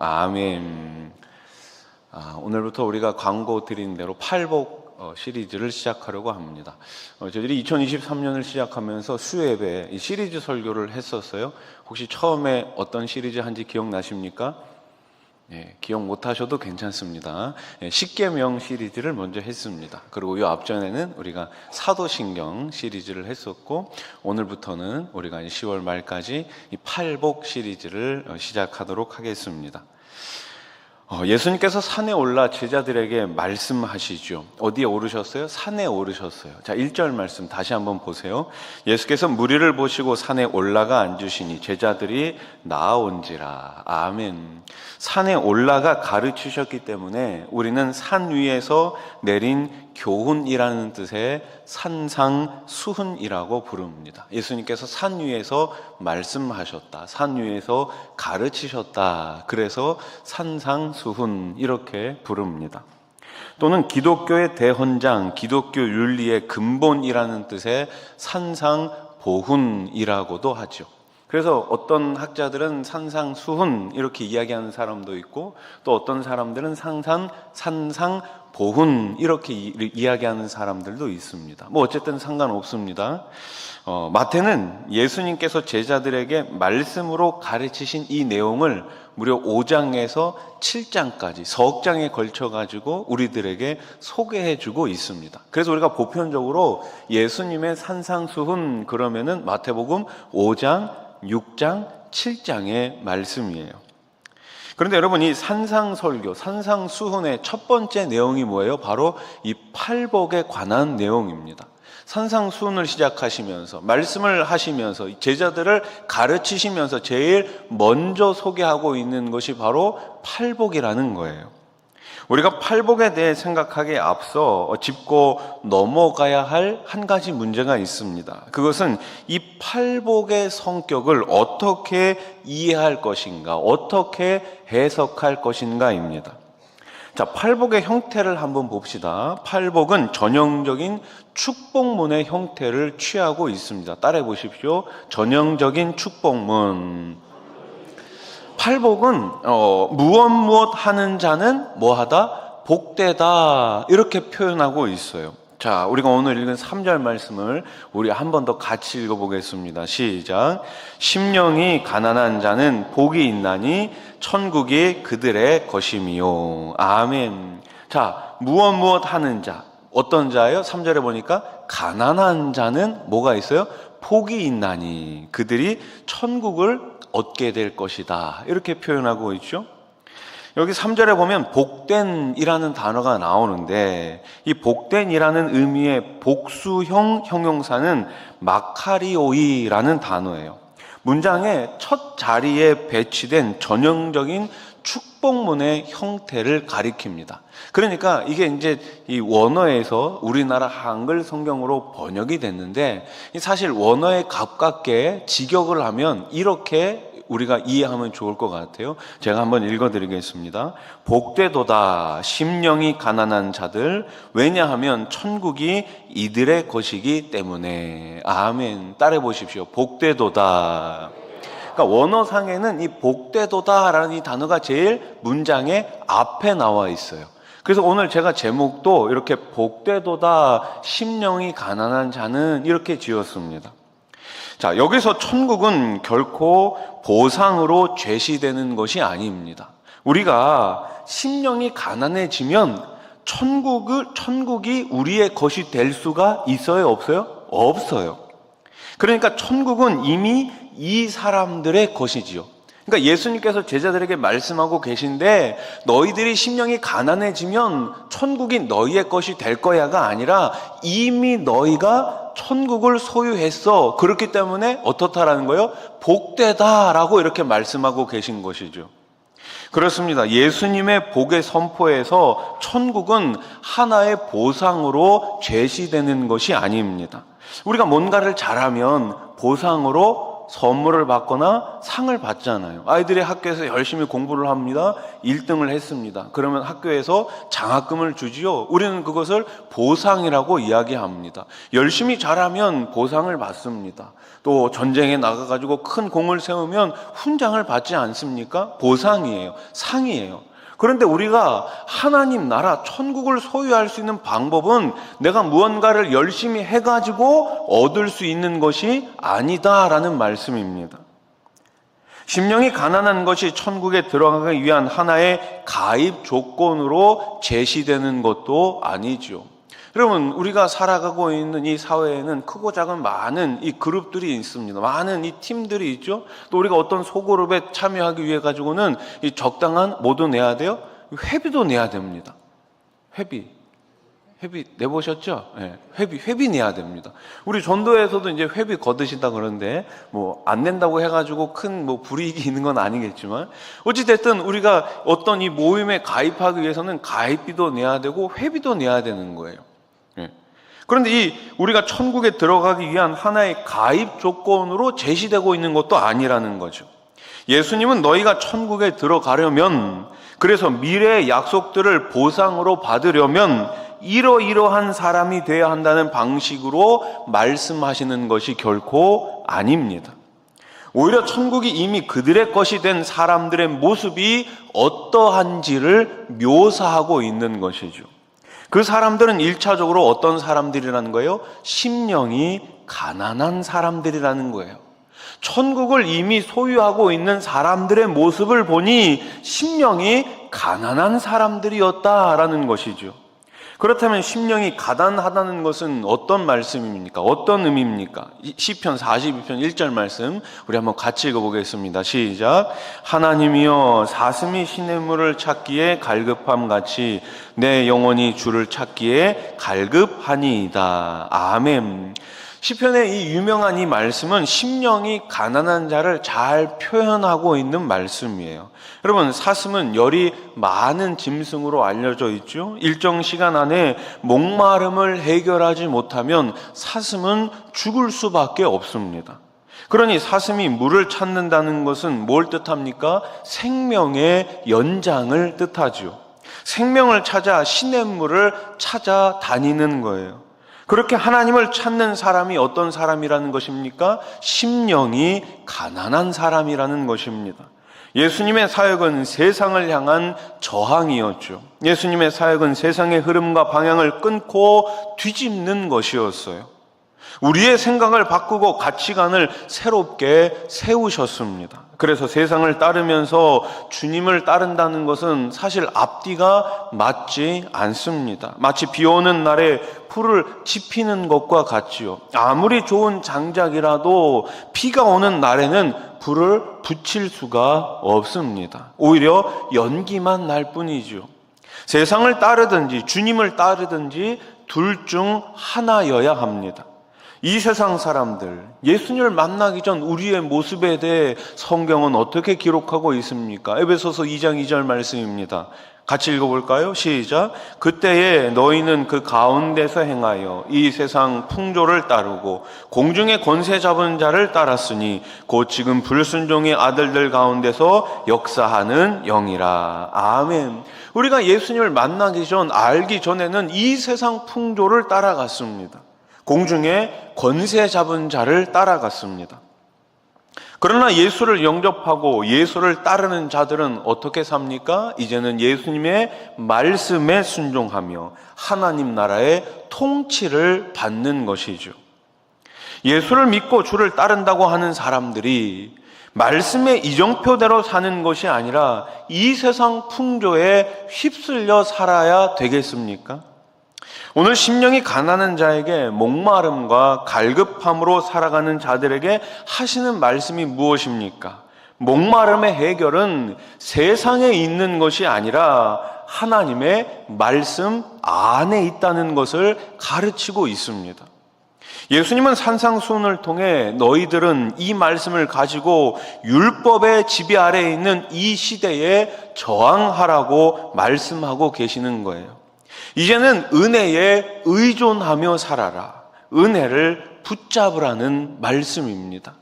아멘. 오늘부터 우리가 광고 드린 대로 팔복 시리즈를 시작하려고 합니다. 저희들이 2023년을 시작하면서 수예배 이 시리즈 설교를 했었어요. 혹시 처음에 어떤 시리즈 한지 기억나십니까? 기억 못하셔도 괜찮습니다. 십계명 시리즈를 먼저 했습니다. 그리고 이 앞전에는 우리가 사도신경 시리즈를 했었고, 오늘부터는 우리가 10월 말까지 이 팔복 시리즈를 시작하도록 하겠습니다. 예수님께서 산에 올라 제자들에게 말씀하시죠. 어디에 오르셨어요? 산에 오르셨어요. 자, 1절 말씀 다시 한번 보세요. 예수께서 무리를 보시고 산에 올라가 앉으시니 제자들이 나아온지라. 아멘. 산에 올라가 가르치셨기 때문에 우리는 산 위에서 내린 교훈이라는 뜻의 산상수훈이라고 부릅니다. 예수님께서 산 위에서 말씀하셨다, 산 위에서 가르치셨다, 그래서 산상수훈 이렇게 부릅니다. 또는 기독교의 대헌장, 기독교 윤리의 근본이라는 뜻의 산상보훈이라고도 하죠. 그래서 어떤 학자들은 산상수훈 이렇게 이야기하는 사람도 있고, 또 어떤 사람들은 산상보훈 이렇게 이야기하는 사람들도 있습니다. 뭐 어쨌든 상관없습니다. 마태는 예수님께서 제자들에게 말씀으로 가르치신 이 내용을 무려 5장에서 7장까지 석 장에 걸쳐 가지고 우리들에게 소개해 주고 있습니다. 그래서 우리가 보편적으로 예수님의 산상수훈 그러면은 마태복음 5장, 6장, 7장의 말씀이에요. 그런데 여러분, 이 산상설교, 산상수훈의 첫 번째 내용이 뭐예요? 바로 이 팔복에 관한 내용입니다. 산상수훈을 시작하시면서, 말씀을 하시면서, 제자들을 가르치시면서 제일 먼저 소개하고 있는 것이 바로 팔복이라는 거예요. 우리가 팔복에 대해 생각하기에 앞서 짚고 넘어가야 할 한 가지 문제가 있습니다. 그것은 이 팔복의 성격을 어떻게 이해할 것인가, 어떻게 해석할 것인가입니다. 자, 팔복의 형태를 한번 봅시다. 팔복은 전형적인 축복문의 형태를 취하고 있습니다. 따라해 보십시오. 전형적인 축복문. 팔복은 무엇 하는 자는 뭐하다? 복되다, 이렇게 표현하고 있어요. 자, 우리가 오늘 읽은 3절 말씀을 우리 한 번 더 같이 읽어보겠습니다. 시작. 심령이 가난한 자는 복이 있나니 천국이 그들의 것임이요. 아멘. 자, 무엇 하는 자, 어떤 자예요? 3절에 보니까 가난한 자는 뭐가 있어요? 복이 있나니 그들이 천국을 얻게 될 것이다, 이렇게 표현하고 있죠. 여기 3절에 보면 복된이라는 단어가 나오는데, 이 복된이라는 의미의 복수형 형용사는 마카리오이라는 단어예요. 문장의 첫 자리에 배치된 전형적인 축복문의 형태를 가리킵니다. 그러니까 이게 이제 이 원어에서 우리나라 한글 성경으로 번역이 됐는데, 사실 원어에 가깝게 직역을 하면 이렇게 우리가 이해하면 좋을 것 같아요. 제가 한번 읽어드리겠습니다. 복되도다 심령이 가난한 자들, 왜냐하면 천국이 이들의 것이기 때문에. 아멘. 따라해 보십시오. 복되도다. 그러니까 원어상에는 이 복되도다라는 이 단어가 제일 문장의 앞에 나와 있어요. 그래서 오늘 제가 제목도 이렇게 복되도다 심령이 가난한 자는 이렇게 지었습니다. 자, 여기서 천국은 결코 보상으로 제시되는 것이 아닙니다. 우리가 심령이 가난해지면 천국이 우리의 것이 될 수가 있어요, 없어요? 없어요. 그러니까 천국은 이미 이 사람들의 것이지요. 그러니까 예수님께서 제자들에게 말씀하고 계신데, 너희들이 심령이 가난해지면 천국이 너희의 것이 될 거야가 아니라 이미 너희가 천국을 소유했어. 그렇기 때문에 어떻다라는 거예요? 복되다라고 이렇게 말씀하고 계신 것이죠. 그렇습니다. 예수님의 복의 선포에서 천국은 하나의 보상으로 제시되는 것이 아닙니다. 우리가 뭔가를 잘하면 보상으로 선물을 받거나 상을 받잖아요. 아이들이 학교에서 열심히 공부를 합니다. 1등을 했습니다. 그러면 학교에서 장학금을 주지요. 우리는 그것을 보상이라고 이야기합니다. 열심히 잘하면 보상을 받습니다. 또 전쟁에 나가가지고 큰 공을 세우면 훈장을 받지 않습니까? 보상이에요. 상이에요. 그런데 우리가 하나님 나라, 천국을 소유할 수 있는 방법은 내가 무언가를 열심히 해가지고 얻을 수 있는 것이 아니다라는 말씀입니다. 심령이 가난한 것이 천국에 들어가기 위한 하나의 가입 조건으로 제시되는 것도 아니죠. 여러분, 우리가 살아가고 있는 이 사회에는 크고 작은 많은 이 그룹들이 있습니다. 많은 이 팀들이 있죠. 또 우리가 어떤 소그룹에 참여하기 위해 가지고는 이 적당한 뭐도 내야 돼요? 회비도 내야 됩니다. 회비 내보셨죠? 네, 회비 내야 됩니다. 우리 전도에서도 이제 회비 거두신다 그러는데 뭐 안 낸다고 해가지고 큰 뭐 불이익이 있는 건 아니겠지만 어찌됐든 우리가 어떤 이 모임에 가입하기 위해서는 가입비도 내야 되고 회비도 내야 되는 거예요. 그런데 우리가 천국에 들어가기 위한 하나의 가입 조건으로 제시되고 있는 것도 아니라는 거죠. 예수님은 너희가 천국에 들어가려면, 그래서 미래의 약속들을 보상으로 받으려면 이러이러한 사람이 되어야 한다는 방식으로 말씀하시는 것이 결코 아닙니다. 오히려 천국이 이미 그들의 것이 된 사람들의 모습이 어떠한지를 묘사하고 있는 것이죠. 그 사람들은 1차적으로 어떤 사람들이라는 거예요? 심령이 가난한 사람들이라는 거예요. 천국을 이미 소유하고 있는 사람들의 모습을 보니 심령이 가난한 사람들이었다라는 것이죠. 그렇다면 심령이 가난하다는 것은 어떤 말씀입니까? 어떤 의미입니까? 시편 42편 1절 말씀 우리 한번 같이 읽어보겠습니다. 시작. 하나님이여 사슴이 시냇물을 찾기에 갈급함같이 내 영혼이 주를 찾기에 갈급하니이다. 아멘. 시편의 이 유명한 이 말씀은 심령이 가난한 자를 잘 표현하고 있는 말씀이에요. 여러분, 사슴은 열이 많은 짐승으로 알려져 있죠. 일정 시간 안에 목마름을 해결하지 못하면 사슴은 죽을 수밖에 없습니다. 그러니 사슴이 물을 찾는다는 것은 뭘 뜻합니까? 생명의 연장을 뜻하죠. 생명을 찾아 시냇물을 찾아다니는 거예요. 그렇게 하나님을 찾는 사람이 어떤 사람이라는 것입니까? 심령이 가난한 사람이라는 것입니다. 예수님의 사역은 세상을 향한 저항이었죠. 예수님의 사역은 세상의 흐름과 방향을 끊고 뒤집는 것이었어요. 우리의 생각을 바꾸고 가치관을 새롭게 세우셨습니다. 그래서 세상을 따르면서 주님을 따른다는 것은 사실 앞뒤가 맞지 않습니다. 마치 비 오는 날에 풀을 지피는 것과 같지요. 아무리 좋은 장작이라도 비가 오는 날에는 불을 붙일 수가 없습니다. 오히려 연기만 날 뿐이죠. 세상을 따르든지 주님을 따르든지 둘 중 하나여야 합니다. 이 세상 사람들, 예수님을 만나기 전 우리의 모습에 대해 성경은 어떻게 기록하고 있습니까? 에베소서 2장 2절 말씀입니다. 같이 읽어볼까요? 시작. 그때에 너희는 그 가운데서 행하여 이 세상 풍조를 따르고 공중의 권세 잡은 자를 따랐으니 곧 지금 불순종의 아들들 가운데서 역사하는 영이라. 아멘. 우리가 예수님을 만나기 전, 알기 전에는 이 세상 풍조를 따라갔습니다. 공중에 권세 잡은 자를 따라갔습니다. 그러나 예수를 영접하고 예수를 따르는 자들은 어떻게 삽니까? 이제는 예수님의 말씀에 순종하며 하나님 나라의 통치를 받는 것이죠. 예수를 믿고 주를 따른다고 하는 사람들이 말씀의 이정표대로 사는 것이 아니라 이 세상 풍조에 휩쓸려 살아야 되겠습니까? 오늘 심령이 가난한 자에게 목마름과 갈급함으로 살아가는 자들에게 하시는 말씀이 무엇입니까? 목마름의 해결은 세상에 있는 것이 아니라 하나님의 말씀 안에 있다는 것을 가르치고 있습니다. 예수님은 산상수훈을 통해 너희들은 이 말씀을 가지고 율법의 지배 아래에 있는 이 시대에 저항하라고 말씀하고 계시는 거예요. 이제는 은혜에 의존하며 살아라. 은혜를 붙잡으라는 말씀입니다.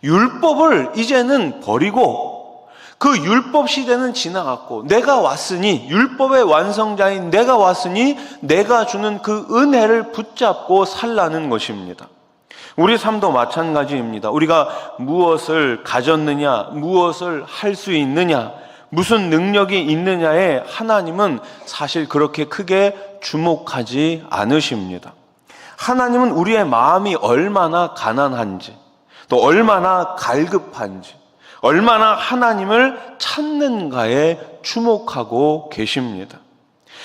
율법을 이제는 버리고 그 율법 시대는 지나갔고 내가 왔으니, 율법의 완성자인 내가 왔으니 내가 주는 그 은혜를 붙잡고 살라는 것입니다. 우리 삶도 마찬가지입니다. 우리가 무엇을 가졌느냐, 무엇을 할 수 있느냐, 무슨 능력이 있느냐에 하나님은 사실 그렇게 크게 주목하지 않으십니다. 하나님은 우리의 마음이 얼마나 가난한지, 또 얼마나 갈급한지, 얼마나 하나님을 찾는가에 주목하고 계십니다.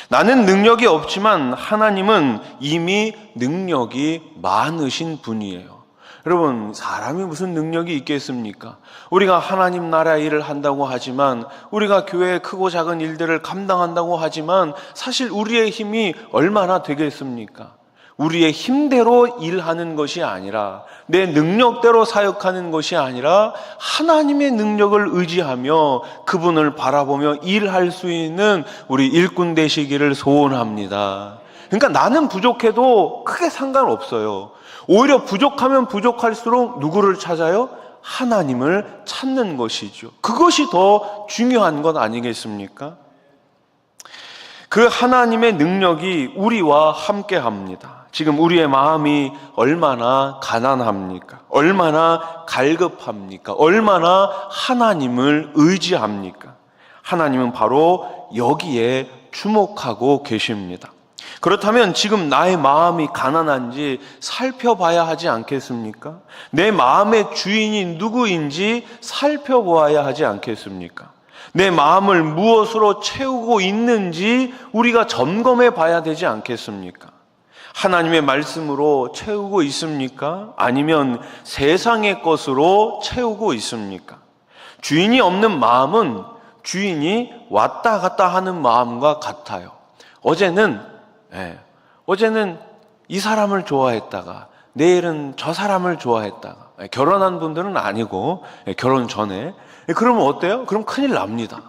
나는 능력이 없지만 하나님은 이미 능력이 많으신 분이에요. 여러분, 사람이 무슨 능력이 있겠습니까? 우리가 하나님 나라 일을 한다고 하지만, 우리가 교회의 크고 작은 일들을 감당한다고 하지만 사실 우리의 힘이 얼마나 되겠습니까? 우리의 힘대로 일하는 것이 아니라, 내 능력대로 사역하는 것이 아니라 하나님의 능력을 의지하며 그분을 바라보며 일할 수 있는 우리 일꾼 되시기를 소원합니다. 그러니까 나는 부족해도 크게 상관없어요. 오히려 부족하면 부족할수록 누구를 찾아요? 하나님을 찾는 것이죠. 그것이 더 중요한 것 아니겠습니까? 그 하나님의 능력이 우리와 함께 합니다. 지금 우리의 마음이 얼마나 가난합니까? 얼마나 갈급합니까? 얼마나 하나님을 의지합니까? 하나님은 바로 여기에 주목하고 계십니다. 그렇다면 지금 나의 마음이 가난한지 살펴봐야 하지 않겠습니까? 내 마음의 주인이 누구인지 살펴보아야 하지 않겠습니까? 내 마음을 무엇으로 채우고 있는지 우리가 점검해 봐야 되지 않겠습니까? 하나님의 말씀으로 채우고 있습니까? 아니면 세상의 것으로 채우고 있습니까? 주인이 없는 마음은 주인이 왔다 갔다 하는 마음과 같아요. 어제는 이 사람을 좋아했다가 내일은 저 사람을 좋아했다가, 결혼한 분들은 아니고 결혼 전에, 그러면 어때요? 그럼 큰일 납니다.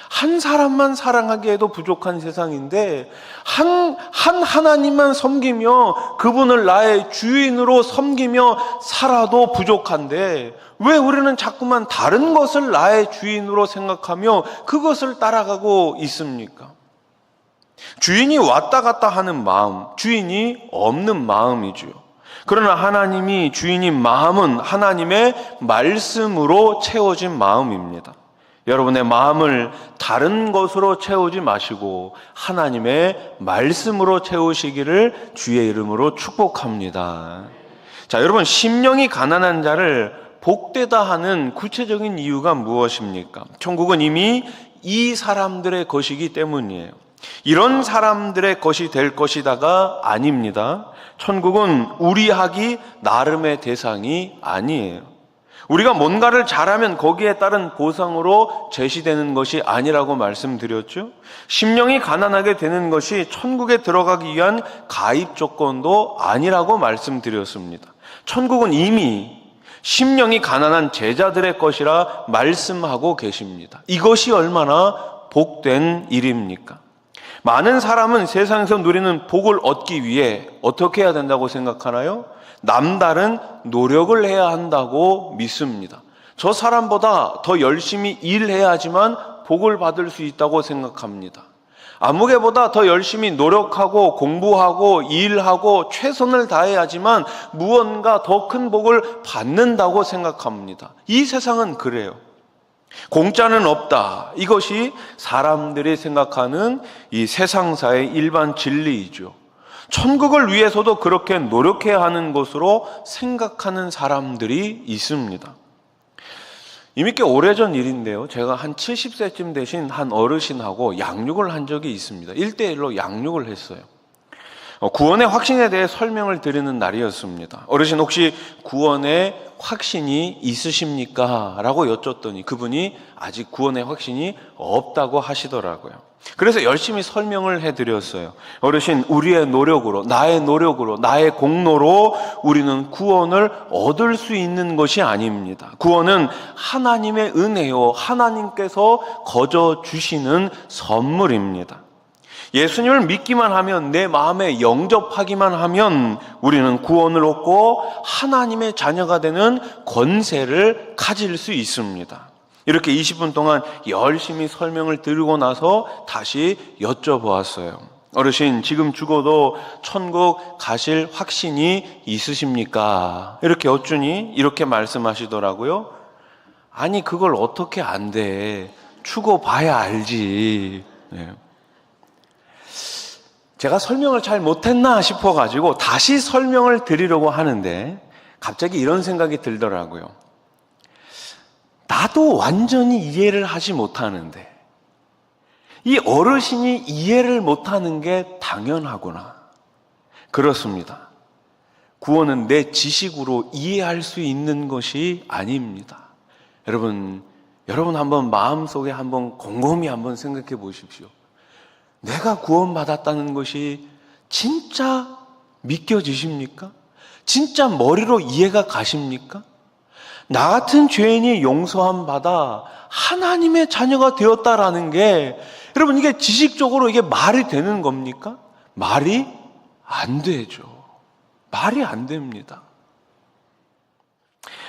한 사람만 사랑하기에도 부족한 세상인데 한 하나님만 섬기며 그분을 나의 주인으로 섬기며 살아도 부족한데 왜 우리는 자꾸만 다른 것을 나의 주인으로 생각하며 그것을 따라가고 있습니까? 주인이 왔다 갔다 하는 마음, 주인이 없는 마음이죠. 그러나 하나님이 주인인 마음은 하나님의 말씀으로 채워진 마음입니다. 여러분의 마음을 다른 것으로 채우지 마시고 하나님의 말씀으로 채우시기를 주의 이름으로 축복합니다. 자, 여러분, 심령이 가난한 자를 복되다 하는 구체적인 이유가 무엇입니까? 천국은 이미 이 사람들의 것이기 때문이에요. 이런 사람들의 것이 될 것이다가 아닙니다. 천국은 우리하기 나름의 대상이 아니에요. 우리가 뭔가를 잘하면 거기에 따른 보상으로 제시되는 것이 아니라고 말씀드렸죠. 심령이 가난하게 되는 것이 천국에 들어가기 위한 가입 조건도 아니라고 말씀드렸습니다. 천국은 이미 심령이 가난한 제자들의 것이라 말씀하고 계십니다. 이것이 얼마나 복된 일입니까? 많은 사람은 세상에서 누리는 복을 얻기 위해 어떻게 해야 된다고 생각하나요? 남다른 노력을 해야 한다고 믿습니다. 저 사람보다 더 열심히 일해야지만 복을 받을 수 있다고 생각합니다. 아무개보다 더 열심히 노력하고 공부하고 일하고 최선을 다해야지만 무언가 더 큰 복을 받는다고 생각합니다. 이 세상은 그래요. 공짜는 없다. 이것이 사람들이 생각하는 이 세상사의 일반 진리이죠. 천국을 위해서도 그렇게 노력해야 하는 것으로 생각하는 사람들이 있습니다. 이미 꽤 오래전 일인데요. 제가 한 70세쯤 되신 한 어르신하고 양육을 한 적이 있습니다. 1대1로 양육을 했어요. 구원의 확신에 대해 설명을 드리는 날이었습니다. 어르신, 혹시 구원의 확신이 있으십니까? 라고 여쭸더니 그분이 아직 구원의 확신이 없다고 하시더라고요. 그래서 열심히 설명을 해드렸어요. 어르신, 우리의 노력으로, 나의 공로로 우리는 구원을 얻을 수 있는 것이 아닙니다. 구원은 하나님의 은혜요, 하나님께서 거저 주시는 선물입니다. 예수님을 믿기만 하면, 내 마음에 영접하기만 하면 우리는 구원을 얻고 하나님의 자녀가 되는 권세를 가질 수 있습니다. 이렇게 20분 동안 열심히 설명을 드리고 나서 다시 여쭤보았어요. 어르신, 지금 죽어도 천국 가실 확신이 있으십니까? 이렇게 여쭈니 이렇게 말씀하시더라고요. 아니, 그걸 어떻게 안 돼. 죽어봐야 알지. 네. 제가 설명을 잘 못했나 싶어가지고 다시 설명을 드리려고 하는데 갑자기 이런 생각이 들더라고요. 나도 완전히 이해를 하지 못하는데 이 어르신이 이해를 못하는 게 당연하구나. 그렇습니다. 구원은 내 지식으로 이해할 수 있는 것이 아닙니다. 여러분 한번 마음속에 한번 곰곰이 한번 생각해 보십시오. 내가 구원받았다는 것이 진짜 믿겨지십니까? 진짜 머리로 이해가 가십니까? 나 같은 죄인이 용서함 받아 하나님의 자녀가 되었다라는 게, 여러분, 이게 지식적으로 이게 말이 되는 겁니까? 말이 안 되죠. 말이 안 됩니다.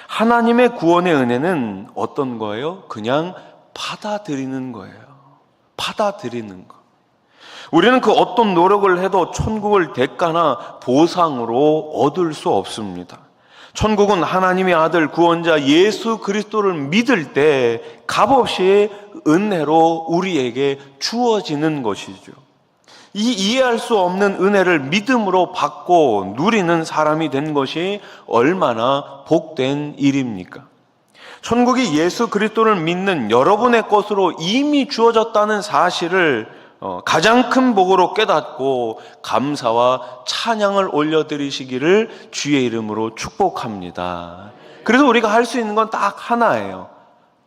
하나님의 구원의 은혜는 어떤 거예요? 그냥 받아들이는 거예요. 받아들이는 거. 우리는 그 어떤 노력을 해도 천국을 대가나 보상으로 얻을 수 없습니다. 천국은 하나님의 아들 구원자 예수 그리스도를 믿을 때 값없이 은혜로 우리에게 주어지는 것이죠. 이 이해할 수 없는 은혜를 믿음으로 받고 누리는 사람이 된 것이 얼마나 복된 일입니까? 천국이 예수 그리스도를 믿는 여러분의 것으로 이미 주어졌다는 사실을 가장 큰 복으로 깨닫고 감사와 찬양을 올려드리시기를 주의 이름으로 축복합니다. 그래서 우리가 할 수 있는 건 딱 하나예요.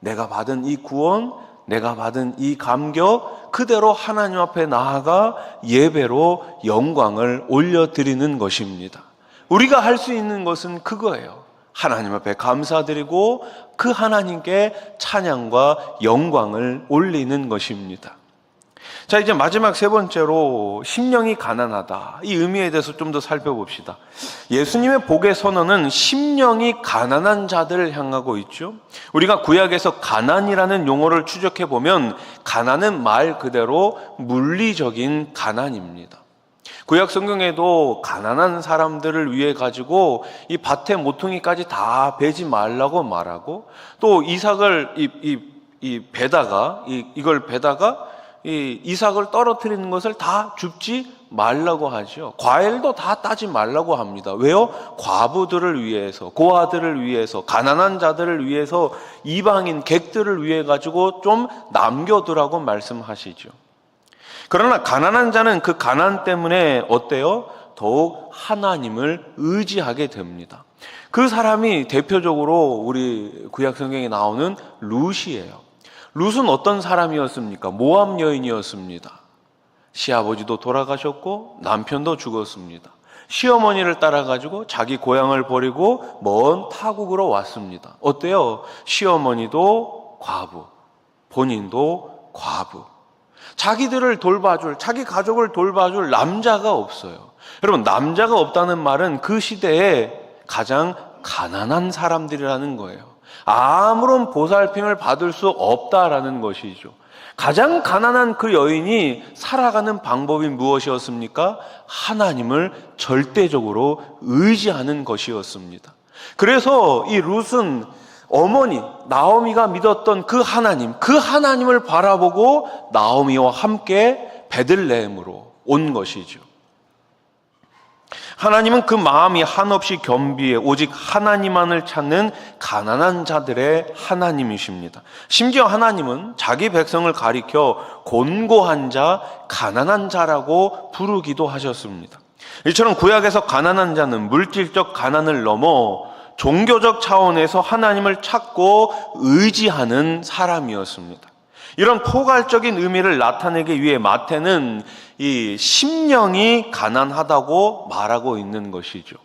내가 받은 이 구원, 내가 받은 이 감격 그대로 하나님 앞에 나아가 예배로 영광을 올려드리는 것입니다. 우리가 할 수 있는 것은 그거예요. 하나님 앞에 감사드리고 그 하나님께 찬양과 영광을 올리는 것입니다. 자, 이제 마지막 세 번째로 심령이 가난하다. 이 의미에 대해서 좀 더 살펴봅시다. 예수님의 복의 선언은 심령이 가난한 자들을 향하고 있죠. 우리가 구약에서 가난이라는 용어를 추적해 보면 가난은 말 그대로 물리적인 가난입니다. 구약 성경에도 가난한 사람들을 위해 가지고 이 밭의 모퉁이까지 다 베지 말라고 말하고, 또 이삭을 이걸 베다가 이 이삭을 떨어뜨리는 것을 다 줍지 말라고 하죠. 과일도 다 따지 말라고 합니다. 왜요? 과부들을 위해서, 고아들을 위해서, 가난한 자들을 위해서, 이방인 객들을 위해 가지고 좀 남겨두라고 말씀하시죠. 그러나 가난한 자는 그 가난 때문에 어때요? 더욱 하나님을 의지하게 됩니다. 그 사람이 대표적으로 우리 구약 성경에 나오는 룻이에요. 룻은 어떤 사람이었습니까? 모압 여인이었습니다. 시아버지도 돌아가셨고 남편도 죽었습니다. 시어머니를 따라가지고 자기 고향을 버리고 먼 타국으로 왔습니다. 어때요? 시어머니도 과부, 본인도 과부. 자기들을 돌봐줄, 자기 가족을 돌봐줄 남자가 없어요. 여러분, 남자가 없다는 말은 그 시대에 가장 가난한 사람들이라는 거예요. 아무런 보살핌을 받을 수 없다라는 것이죠. 가장 가난한 그 여인이 살아가는 방법이 무엇이었습니까? 하나님을 절대적으로 의지하는 것이었습니다. 그래서 이 룻은 어머니 나오미가 믿었던 그 하나님을 바라보고 나오미와 함께 베들레헴으로 온 것이죠. 하나님은 그 마음이 한없이 겸비해 오직 하나님만을 찾는 가난한 자들의 하나님이십니다. 심지어 하나님은 자기 백성을 가리켜 곤고한 자, 가난한 자라고 부르기도 하셨습니다. 이처럼 구약에서 가난한 자는 물질적 가난을 넘어 종교적 차원에서 하나님을 찾고 의지하는 사람이었습니다. 이런 포괄적인 의미를 나타내기 위해 마태는 이 심령이 가난하다고 말하고 있는 것이죠.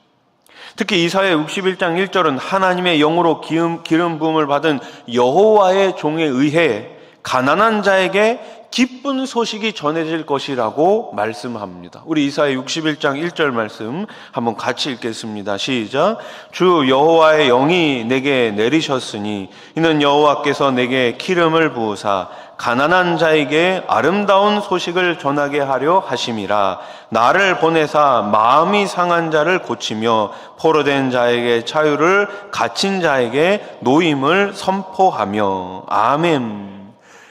특히 이사야 61장 1절은 하나님의 영으로 기름 부음을 받은 여호와의 종에 의해 가난한 자에게 기쁜 소식이 전해질 것이라고 말씀합니다. 우리 이사야 61장 1절 말씀 한번 같이 읽겠습니다. 시작. 주 여호와의 영이 내게 내리셨으니 이는 여호와께서 내게 기름을 부으사 가난한 자에게 아름다운 소식을 전하게 하려 하심이라. 나를 보내사 마음이 상한 자를 고치며 포로된 자에게 자유를, 갇힌 자에게 노임을 선포하며. 아멘.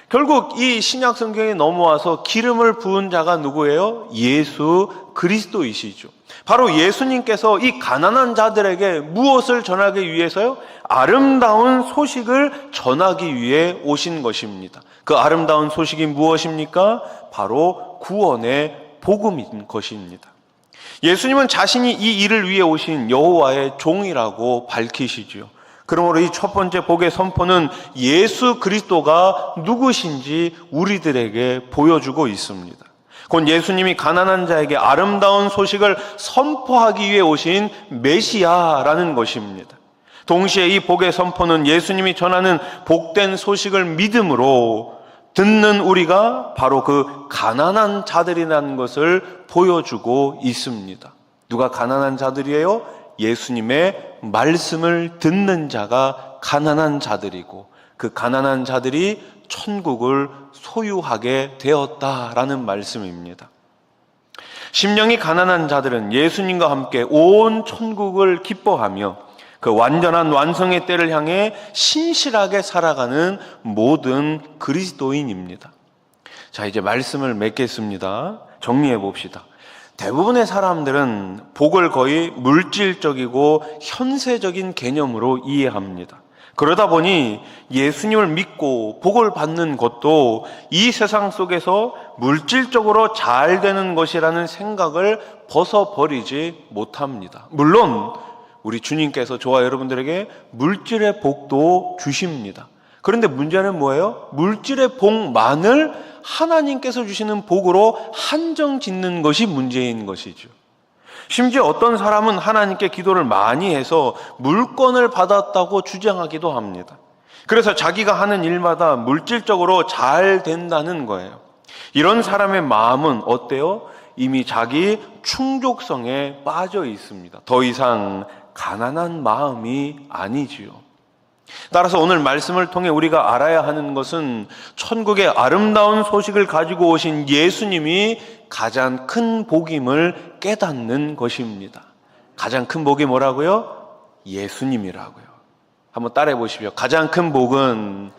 결국 이 신약 성경에 넘어와서 기름을 부은 자가 누구예요? 예수 그리스도이시죠. 바로 예수님께서 이 가난한 자들에게 무엇을 전하기 위해서요? 아름다운 소식을 전하기 위해 오신 것입니다. 그 아름다운 소식이 무엇입니까? 바로 구원의 복음인 것입니다. 예수님은 자신이 이 일을 위해 오신 여호와의 종이라고 밝히시지요. 그러므로 이 첫 번째 복의 선포는 예수 그리스도가 누구신지 우리들에게 보여주고 있습니다. 곧 예수님이 가난한 자에게 아름다운 소식을 선포하기 위해 오신 메시아라는 것입니다. 동시에 이 복의 선포는 예수님이 전하는 복된 소식을 믿음으로 듣는 우리가 바로 그 가난한 자들이라는 것을 보여주고 있습니다. 누가 가난한 자들이에요? 예수님의 말씀을 듣는 자가 가난한 자들이고 그 가난한 자들이 천국을 소유하게 되었다라는 말씀입니다. 심령이 가난한 자들은 예수님과 함께 온 천국을 기뻐하며 그 완전한 완성의 때를 향해 신실하게 살아가는 모든 그리스도인입니다. 자, 이제 말씀을 맺겠습니다. 정리해 봅시다. 대부분의 사람들은 복을 거의 물질적이고 현세적인 개념으로 이해합니다. 그러다 보니 예수님을 믿고 복을 받는 것도 이 세상 속에서 물질적으로 잘 되는 것이라는 생각을 벗어버리지 못합니다. 물론 우리 주님께서 저와 여러분들에게 물질의 복도 주십니다. 그런데 문제는 뭐예요? 물질의 복만을 하나님께서 주시는 복으로 한정 짓는 것이 문제인 것이죠. 심지어 어떤 사람은 하나님께 기도를 많이 해서 물건을 받았다고 주장하기도 합니다. 그래서 자기가 하는 일마다 물질적으로 잘 된다는 거예요. 이런 사람의 마음은 어때요? 이미 자기 충족성에 빠져 있습니다. 더 이상 가난한 마음이 아니지요. 따라서 오늘 말씀을 통해 우리가 알아야 하는 것은 천국의 아름다운 소식을 가지고 오신 예수님이 가장 큰 복임을 깨닫는 것입니다. 가장 큰 복이 뭐라고요? 예수님이라고요. 한번 따라해 보십시오. 가장 큰 복은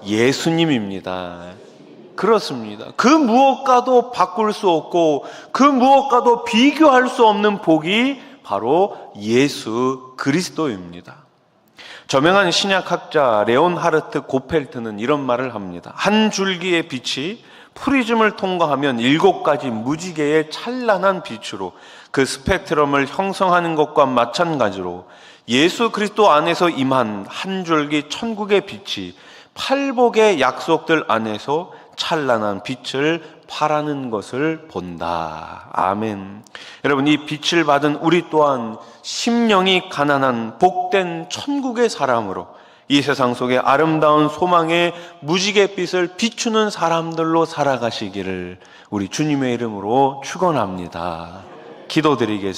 예수님입니다. 그렇습니다. 그 무엇과도 바꿀 수 없고 그 무엇과도 비교할 수 없는 복이 바로 예수 그리스도입니다. 저명한 신약학자 레온하르트 고펠트는 이런 말을 합니다. 한 줄기의 빛이 프리즘을 통과하면 7가지 무지개의 찬란한 빛으로 그 스펙트럼을 형성하는 것과 마찬가지로 예수 그리스도 안에서 임한 한 줄기 천국의 빛이 팔복의 약속들 안에서 찬란한 빛을 발하는 것을 본다. 아멘. 여러분, 이 빛을 받은 우리 또한 심령이 가난한 복된 천국의 사람으로 이 세상 속에 아름다운 소망의 무지갯빛을 비추는 사람들로 살아가시기를 우리 주님의 이름으로 축원합니다. 기도드리겠습니다.